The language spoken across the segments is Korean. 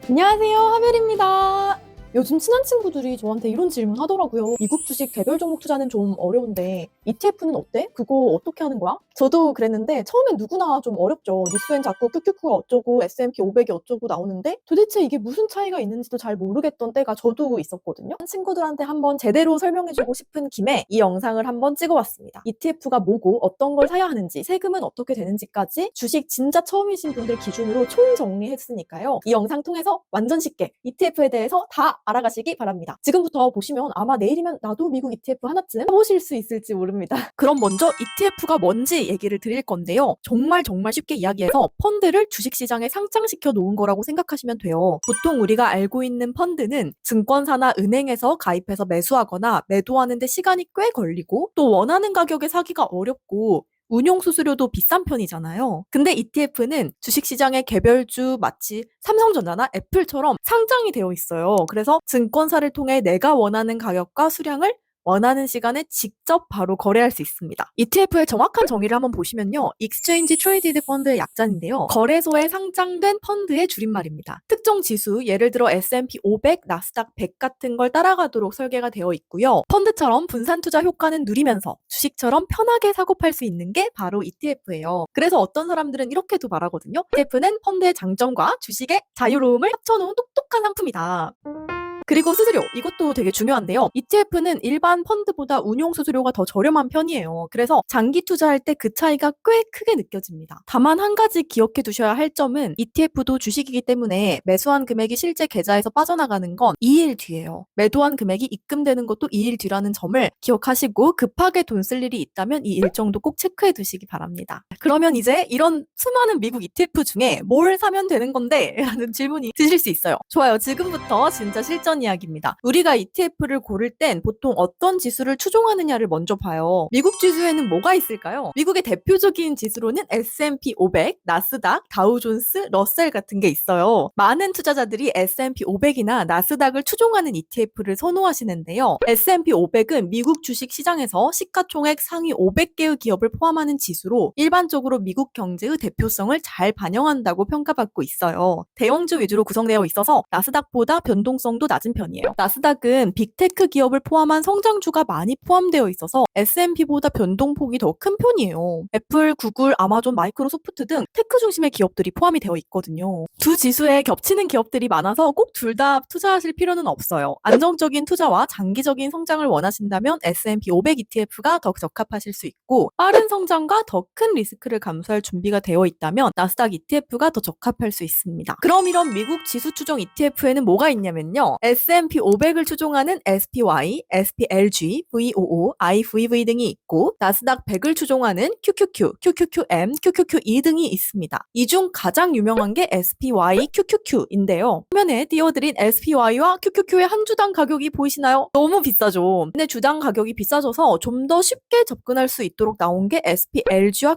안녕하세요, 하별입니다. 요즘 친한 친구들이 저한테 이런 질문 하더라고요. 미국 주식 개별 종목 투자는 좀 어려운데 ETF는 어때? 그거 어떻게 하는 거야? 저도 그랬는데 처음엔 누구나 좀 어렵죠. 뉴스엔 자꾸 QQQ가 어쩌고 S&P 500이 어쩌고 나오는데 도대체 이게 무슨 차이가 있는지도 잘 모르겠던 때가 저도 있었거든요. 친구들한테 한번 제대로 설명해주고 싶은 김에 이 영상을 한번 찍어봤습니다. ETF가 뭐고 어떤 걸 사야 하는지 세금은 어떻게 되는지까지 주식 진짜 처음이신 분들 기준으로 총정리했으니까요. 이 영상 통해서 완전 쉽게 ETF에 대해서 다 알아가시기 바랍니다. 지금부터 보시면 아마 내일이면 나도 미국 ETF 하나쯤 해보실 수 있을지 모릅니다. 그럼 먼저 ETF가 뭔지 얘기를 드릴 건데요. 정말 쉽게 이야기해서 펀드를 주식시장에 상장시켜 놓은 거라고 생각하시면 돼요. 보통 우리가 알고 있는 펀드는 증권사나 은행에서 가입해서 매수하거나 매도하는데 시간이 꽤 걸리고 또 원하는 가격에 사기가 어렵고 운용 수수료도 비싼 편이잖아요. 근데 ETF는 주식시장의 개별주 마치 삼성전자나 애플처럼 상장이 되어 있어요. 그래서 증권사를 통해 내가 원하는 가격과 수량을 원하는 시간에 직접 바로 거래할 수 있습니다. ETF의 정확한 정의를 한번 보시면요. Exchange Traded Fund의 약자인데요. 거래소에 상장된 펀드의 줄임말입니다. 특정 지수, 예를 들어 S&P 500, 나스닥 100 같은 걸 따라가도록 설계가 되어 있고요. 펀드처럼 분산 투자 효과는 누리면서 주식처럼 편하게 사고 팔 수 있는 게 바로 ETF예요. 그래서 어떤 사람들은 이렇게도 말하거든요. ETF는 펀드의 장점과 주식의 자유로움을 합쳐놓은 똑똑한 상품이다. 그리고 수수료, 이것도 되게 중요한데요. ETF는 일반 펀드보다 운용 수수료가 더 저렴한 편이에요. 그래서 장기 투자할 때 그 차이가 꽤 크게 느껴집니다. 다만 한 가지 기억해 두셔야 할 점은 ETF도 주식이기 때문에 매수한 금액이 실제 계좌에서 빠져나가는 건 2일 뒤예요. 매도한 금액이 입금되는 것도 2일 뒤라는 점을 기억하시고 급하게 돈 쓸 일이 있다면 이 일정도 꼭 체크해 두시기 바랍니다. 그러면 이제 이런 수많은 미국 ETF 중에 뭘 사면 되는 건데? 라는 질문이 드실 수 있어요. 좋아요. 지금부터 진짜 실전 이야기입니다. 우리가 ETF를 고를 땐 보통 어떤 지수를 추종하느냐를 먼저 봐요. 미국 지수에는 뭐가 있을까요? 미국의 대표적인 지수로는 S&P 500, 나스닥, 다우존스, 러셀 같은 게 있어요. 많은 투자자들이 S&P 500이나 나스닥을 추종하는 ETF를 선호하시는데요. S&P 500은 미국 주식 시장에서 시가총액 상위 500개의 기업을 포함하는 지수로 일반적으로 미국 경제의 대표성을 잘 반영한다고 평가받고 있어요. 대형주 위주로 구성되어 있어서 나스닥보다 변동성도 낮은 편이에요. 나스닥은 빅테크 기업을 포함한 성장주가 많이 포함되어 있어서 S&P보다 변동폭이 더 큰 편이에요. 애플, 구글, 아마존, 마이크로소프트 등 테크 중심의 기업들이 포함이 되어 있거든요. 두 지수에 겹치는 기업들이 많아서 꼭 둘 다 투자하실 필요는 없어요. 안정적인 투자와 장기적인 성장을 원하신다면 S&P 500 ETF가 더 적합하실 수 있고 빠른 성장과 더 큰 리스크를 감수할 준비가 되어 있다면 나스닥 ETF가 더 적합할 수 있습니다. 그럼 이런 미국 지수 추종 ETF에는 뭐가 있냐면요. S&P 500을 추종하는 SPY, SPLG, VOO, IVV 등이 있고 나스닥 100을 추종하는 QQQ, QQQM, QQQE 등이 있습니다. 이 중 가장 유명한 게 SPY, QQQ인데요. 화면에 띄워드린 SPY와 QQQ의 한 주당 가격이 보이시나요? 너무 비싸죠. 근데 주당 가격이 비싸져서 좀 더 쉽게 접근할 수 있도록 나온 게 SPLG와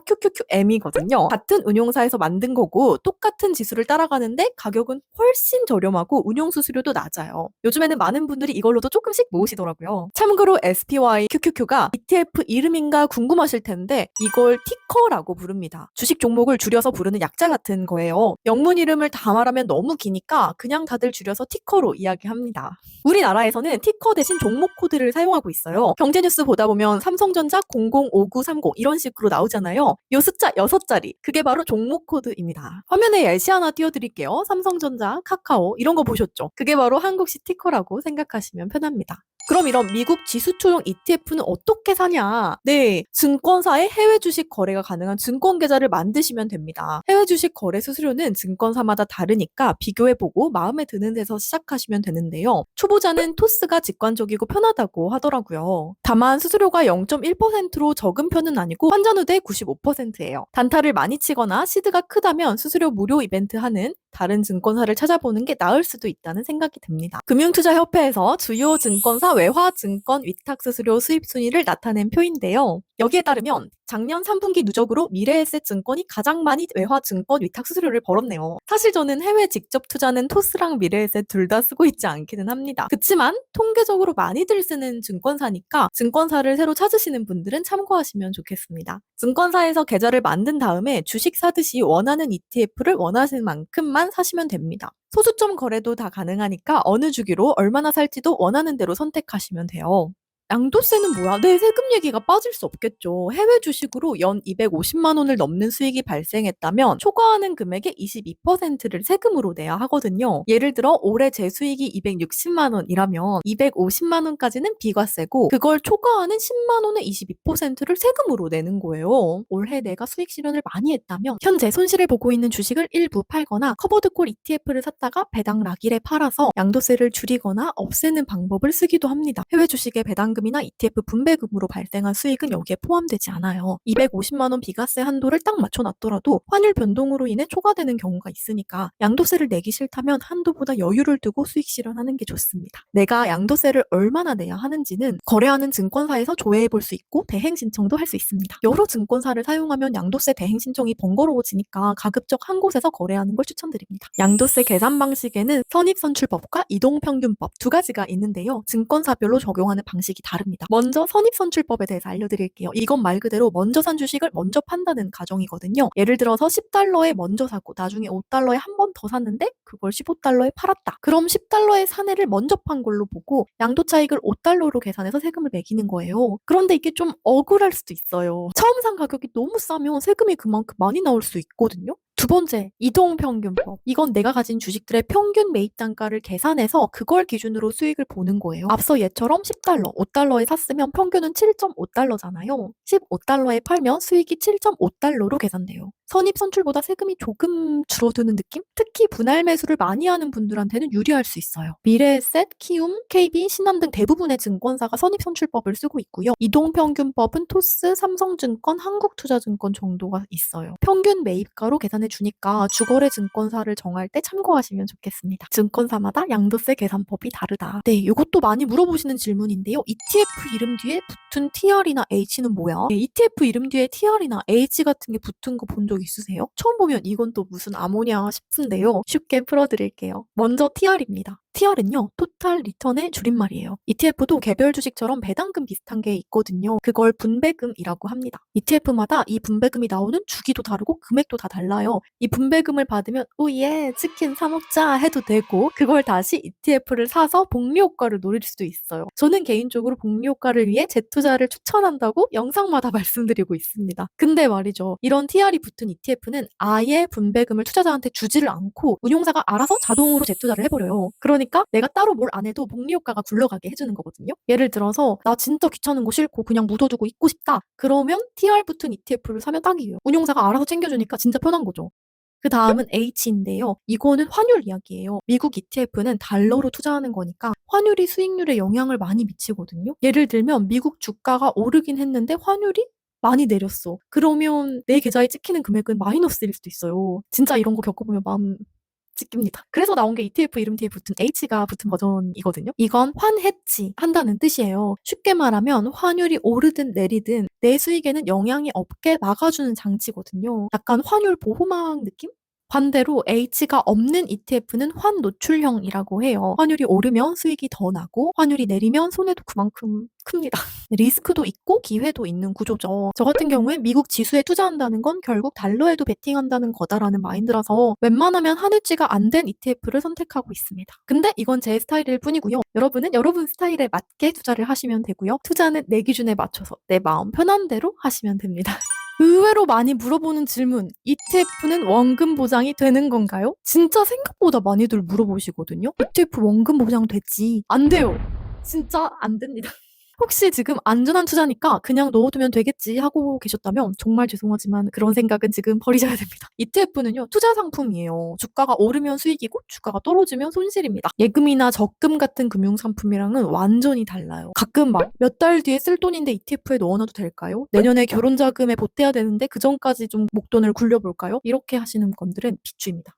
QQQM이거든요. 같은 운용사에서 만든 거고 똑같은 지수를 따라가는데 가격은 훨씬 저렴하고 운용 수수료도 낮아요. 요즘에는 많은 분들이 이걸로도 조금씩 모으시더라고요. 참고로 SPY, QQQ가 ETF 이름인가 궁금하실 텐데 이걸 티커라고 부릅니다. 주식 종목을 줄여서 부르는 약자 같은 거예요. 영문 이름을 다 말하면 너무 기니까 그냥 다들 줄여서 티커로 이야기합니다. 우리나라에서는 티커 대신 종목 코드를 사용하고 있어요. 경제뉴스 보다 보면 삼성전자 005930 이런 식으로 나오잖아요. 요 숫자 6자리, 그게 바로 종목 코드입니다. 화면에 예시 하나 띄워드릴게요. 삼성전자, 카카오 이런 거 보셨죠? 그게 바로 한국식 티커라고 생각하시면 편합니다. 그럼 이런 미국 지수초용 ETF는 어떻게 사냐? 네, 증권사에 해외 주식 거래가 가능한 증권 계좌를 만드시면 됩니다. 해외 주식 거래 수수료는 증권사마다 다르니까 비교해보고 마음에 드는 데서 시작하시면 되는데요. 초보자는 토스가 직관적이고 편하다고 하더라고요. 다만 수수료가 0.1%로 적은 편은 아니고 환전 후대 95%예요. 단타를 많이 치거나 시드가 크다면 수수료 무료 이벤트 하는 다른 증권사를 찾아보는 게 나을 수도 있다는 생각이 듭니다. 금융투자협회에서 주요 증권사 외화 증권 위탁 수수료 수입 순위를 나타낸 표인데요. 여기에 따르면 작년 3분기 누적으로 미래에셋증권이 가장 많이 외화 증권 위탁 수수료를 벌었네요. 사실 저는 해외 직접 투자는 토스랑 미래에셋 둘 다 쓰고 있지 않기는 합니다. 그치만 통계적으로 많이들 쓰는 증권사니까 증권사를 새로 찾으시는 분들은 참고하시면 좋겠습니다. 증권사에서 계좌를 만든 다음에 주식 사듯이 원하는 ETF를 원하시는 만큼만 사시면 됩니다. 소수점 거래도 다 가능하니까 어느 주기로 얼마나 살지도 원하는 대로 선택하시면 돼요. 양도세는 뭐야? 네, 세금 얘기가 빠질 수 없겠죠. 해외 주식으로 연 250만 원을 넘는 수익이 발생했다면 초과하는 금액의 22%를 세금으로 내야 하거든요. 예를 들어 올해 제 수익이 260만 원이라면 250만 원까지는 비과세고 그걸 초과하는 10만 원의 22%를 세금으로 내는 거예요. 올해 내가 수익 실현을 많이 했다면 현재 손실을 보고 있는 주식을 일부 팔거나 커버드콜 ETF를 샀다가 배당 라길에 팔아서 양도세를 줄이거나 없애는 방법을 쓰기도 합니다. 해외 주식의 배당금이나 ETF 분배금으로 발생한 수익은 여기에 포함되지 않아요. 250만 원 비과세 한도를 딱 맞춰놨더라도 환율 변동으로 인해 초과되는 경우가 있으니까 양도세를 내기 싫다면 한도보다 여유를 두고 수익 실현하는 게 좋습니다. 내가 양도세를 얼마나 내야 하는지는 거래하는 증권사에서 조회해 볼 수 있고 대행 신청도 할 수 있습니다. 여러 증권사를 사용하면 양도세 대행 신청이 번거로워지니까 가급적 한 곳에서 거래하는 걸 추천드립니다. 양도세 계산 방식에는 선입선출법과 이동평균법 두 가지가 있는데요. 증권사별로 적용하는 방식이 다릅니다. 먼저 선입선출법에 대해서 알려드릴게요. 이건 말 그대로 먼저 산 주식을 먼저 판다는 가정이거든요. 예를 들어서 10달러에 먼저 사고 나중에 5달러에 한 번 더 샀는데 그걸 15달러에 팔았다. 그럼 10달러의 사내를 먼저 판 걸로 보고 양도 차익을 5달러로 계산해서 세금을 매기는 거예요. 그런데 이게 좀 억울할 수도 있어요. 처음 산 가격이 너무 싸면 세금이 그만큼 많이 나올 수 있거든요. 두 번째, 이동평균법. 이건 내가 가진 주식들의 평균 매입 단가를 계산해서 그걸 기준으로 수익을 보는 거예요. 앞서 얘처럼 10달러, 5달러에 샀으면 평균은 7.5달러잖아요. 15달러에 팔면 수익이 7.5달러로 계산돼요. 선입선출보다 세금이 조금 줄어드는 느낌? 특히 분할 매수를 많이 하는 분들한테는 유리할 수 있어요. 미래에셋, 키움, KB, 신한 등 대부분의 증권사가 선입선출법을 쓰고 있고요. 이동평균법은 토스, 삼성증권, 한국투자증권 정도가 있어요. 평균 매입가로 계산해 주니까 주거래 증권사를 정할 때 참고하시면 좋겠습니다. 증권사마다 양도세 계산법이 다르다. 네, 이것도 많이 물어보시는 질문인데요. ETF 이름 뒤에 붙은 TR이나 H는 뭐야? 네, ETF 이름 뒤에 TR이나 H 같은 게 붙은 거 본 적 있으세요? 처음 보면 이건 또 무슨 아모냐 싶은데요. 쉽게 풀어드릴게요. 먼저 TR입니다. TR은요, 토탈 리턴의 줄임말이에요. ETF도 개별 주식처럼 배당금 비슷한 게 있거든요. 그걸 분배금이라고 합니다. ETF마다 이 분배금이 나오는 주기도 다르고 금액도 다 달라요. 이 분배금을 받으면 오예 치킨 사 먹자 해도 되고 그걸 다시 ETF를 사서 복리 효과를 노릴 수도 있어요. 저는 개인적으로 복리 효과를 위해 재투자를 추천한다고 영상마다 말씀드리고 있습니다. 근데 말이죠. 이런 TR이 붙은 ETF는 아예 분배금을 투자자한테 주지를 않고 운용사가 알아서 자동으로 재투자를 해버려요. 그러니까 내가 따로 뭘 안 해도 복리 효과가 굴러가게 해주는 거거든요. 예를 들어서 나 진짜 귀찮은 거 싫고 그냥 묻어두고 있고 싶다. 그러면 TR 붙은 ETF를 사면 딱이에요. 운용사가 알아서 챙겨주니까 진짜 편한 거죠. 그 다음은 H인데요. 이거는 환율 이야기예요. 미국 ETF는 달러로 투자하는 거니까 환율이 수익률에 영향을 많이 미치거든요. 예를 들면 미국 주가가 오르긴 했는데 환율이 많이 내렸어. 그러면 내 계좌에 찍히는 금액은 마이너스일 수도 있어요. 진짜 이런 거 겪어보면 마음 찍힙니다. 그래서 나온 게 ETF 이름 뒤에 붙은 H가 붙은 버전이거든요. 이건 환해치 한다는 뜻이에요. 쉽게 말하면 환율이 오르든 내리든 내 수익에는 영향이 없게 막아주는 장치거든요. 약간 환율 보호막 느낌? 반대로 H가 없는 ETF는 환노출형이라고 해요. 환율이 오르면 수익이 더 나고 환율이 내리면 손해도 그만큼 큽니다. 리스크도 있고 기회도 있는 구조죠. 저 같은 경우에 미국 지수에 투자한다는 건 결국 달러에도 베팅한다는 거다라는 마인드라서 웬만하면 한해치가 안 된 ETF를 선택하고 있습니다. 근데 이건 제 스타일일 뿐이고요. 여러분은 여러분 스타일에 맞게 투자를 하시면 되고요. 투자는 내 기준에 맞춰서 내 마음 편한 대로 하시면 됩니다. 의외로 많이 물어보는 질문. ETF는 원금 보장이 되는 건가요? 진짜 생각보다 많이들 물어보시거든요. ETF 원금 보장 되지? 안 돼요. 진짜 안 됩니다. 혹시 지금 안전한 투자니까 그냥 넣어두면 되겠지 하고 계셨다면 정말 죄송하지만 그런 생각은 지금 버리셔야 됩니다. ETF는요, 투자 상품이에요. 주가가 오르면 수익이고 주가가 떨어지면 손실입니다. 예금이나 적금 같은 금융상품이랑은 완전히 달라요. 가끔 막 몇 달 뒤에 쓸 돈인데 ETF에 넣어놔도 될까요? 내년에 결혼 자금에 보태야 되는데 그 전까지 좀 목돈을 굴려볼까요? 이렇게 하시는 분들은 비추입니다.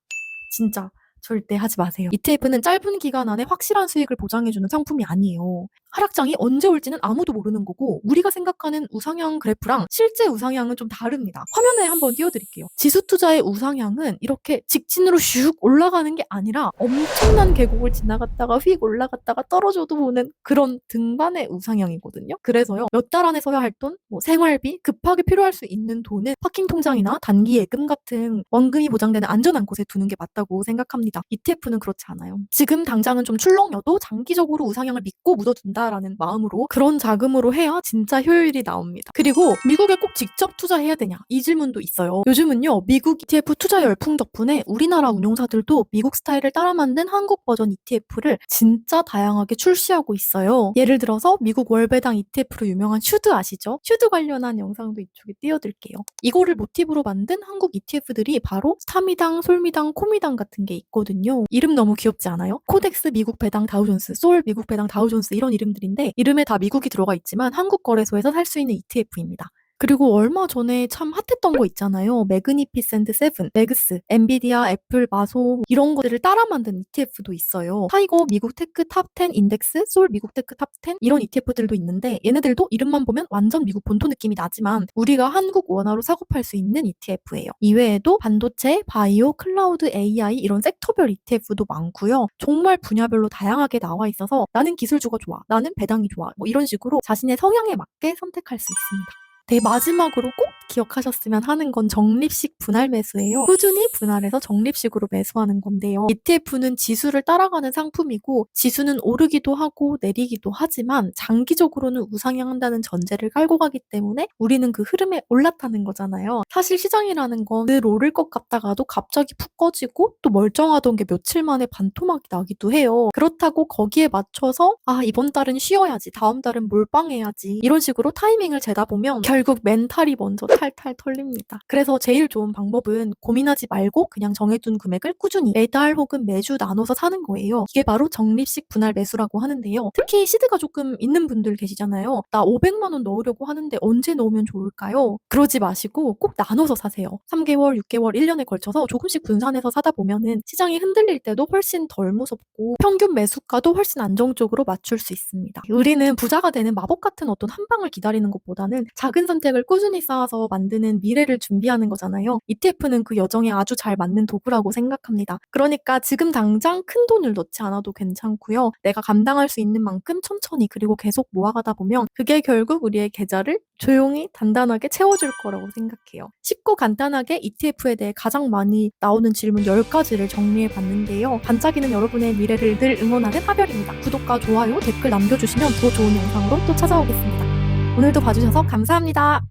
진짜 절대 하지 마세요. ETF는 짧은 기간 안에 확실한 수익을 보장해주는 상품이 아니에요. 하락장이 언제 올지는 아무도 모르는 거고 우리가 생각하는 우상향 그래프랑 실제 우상향은 좀 다릅니다. 화면에 한번 띄워드릴게요. 지수 투자의 우상향은 이렇게 직진으로 슉 올라가는 게 아니라 엄청난 계곡을 지나갔다가 휙 올라갔다가 떨어져도 보는 그런 등반의 우상향이거든요. 그래서요. 몇 달 안에 써야 할 돈, 생활비, 급하게 필요할 수 있는 돈은 파킹 통장이나 단기 예금 같은 원금이 보장되는 안전한 곳에 두는 게 맞다고 생각합니다. ETF는 그렇지 않아요. 지금 당장은 좀 출렁여도 장기적으로 우상향을 믿고 묻어둔다라는 마음으로 그런 자금으로 해야 진짜 효율이 나옵니다. 그리고 미국에 꼭 직접 투자해야 되냐? 이 질문도 있어요. 요즘은요, 미국 ETF 투자 열풍 덕분에 우리나라 운용사들도 미국 스타일을 따라 만든 한국 버전 ETF를 진짜 다양하게 출시하고 있어요. 예를 들어서 미국 월배당 ETF로 유명한 슈드 아시죠? 슈드 관련한 영상도 이쪽에 띄워드릴게요. 이거를 모티브로 만든 한국 ETF들이 바로 스타미당, 솔미당, 코미당 같은 게 있거든요. 이름 너무 귀엽지 않아요? 코덱스 미국 배당 다우존스, 솔 미국 배당 다우존스 이런 이름들인데 이름에 다 미국이 들어가 있지만 한국 거래소에서 살 수 있는 ETF입니다. 그리고 얼마 전에 참 핫했던 거 있잖아요. 매그니피센트 7, 맥스, 엔비디아, 애플, 마소 이런 것들을 따라 만든 ETF도 있어요. 타이거 미국 테크 탑 10 인덱스, 솔 미국 테크 탑 10 이런 ETF들도 있는데 얘네들도 이름만 보면 완전 미국 본토 느낌이 나지만 우리가 한국 원화로 사고 팔 수 있는 ETF예요. 이외에도 반도체, 바이오, 클라우드, AI 이런 섹터별 ETF도 많고요. 정말 분야별로 다양하게 나와 있어서 나는 기술주가 좋아, 나는 배당이 좋아 이런 식으로 자신의 성향에 맞게 선택할 수 있습니다. 네, 마지막으로 꼭 기억하셨으면 하는 건 적립식 분할 매수예요. 꾸준히 분할해서 적립식으로 매수하는 건데요. ETF는 지수를 따라가는 상품이고 지수는 오르기도 하고 내리기도 하지만 장기적으로는 우상향한다는 전제를 깔고 가기 때문에 우리는 그 흐름에 올랐다는 거잖아요. 사실 시장이라는 건 늘 오를 것 같다가도 갑자기 푹 꺼지고 또 멀쩡하던 게 며칠 만에 반토막이 나기도 해요. 그렇다고 거기에 맞춰서 이번 달은 쉬어야지, 다음 달은 몰빵해야지 이런 식으로 타이밍을 재다 보면 결국 멘탈이 먼저 탈탈 털립니다. 그래서 제일 좋은 방법은 고민하지 말고 그냥 정해둔 금액을 꾸준히 매달 혹은 매주 나눠서 사는 거예요. 이게 바로 적립식 분할 매수라고 하는데요. 특히 시드가 조금 있는 분들 계시잖아요. 나 500만 원 넣으려고 하는데 언제 넣으면 좋을까요? 그러지 마시고 꼭 나눠서 사세요. 3개월, 6개월, 1년에 걸쳐서 조금씩 분산해서 사다 보면은 시장이 흔들릴 때도 훨씬 덜 무섭고 평균 매수가도 훨씬 안정적으로 맞출 수 있습니다. 우리는 부자가 되는 마법 같은 어떤 한 방을 기다리는 것보다는 작은 선택을 꾸준히 쌓아서 만드는 미래를 준비하는 거잖아요. ETF는 그 여정에 아주 잘 맞는 도구라고 생각합니다. 그러니까 지금 당장 큰 돈을 넣지 않아도 괜찮고요. 내가 감당할 수 있는 만큼 천천히 그리고 계속 모아가다 보면 그게 결국 우리의 계좌를 조용히 단단하게 채워줄 거라고 생각해요. 쉽고 간단하게 ETF에 대해 가장 많이 나오는 질문 10가지를 정리해봤는데요. 반짝이는 여러분의 미래를 늘 응원하는 하별입니다. 구독과 좋아요, 댓글 남겨주시면 더 좋은 영상으로 또 찾아오겠습니다. 오늘도 봐주셔서 감사합니다.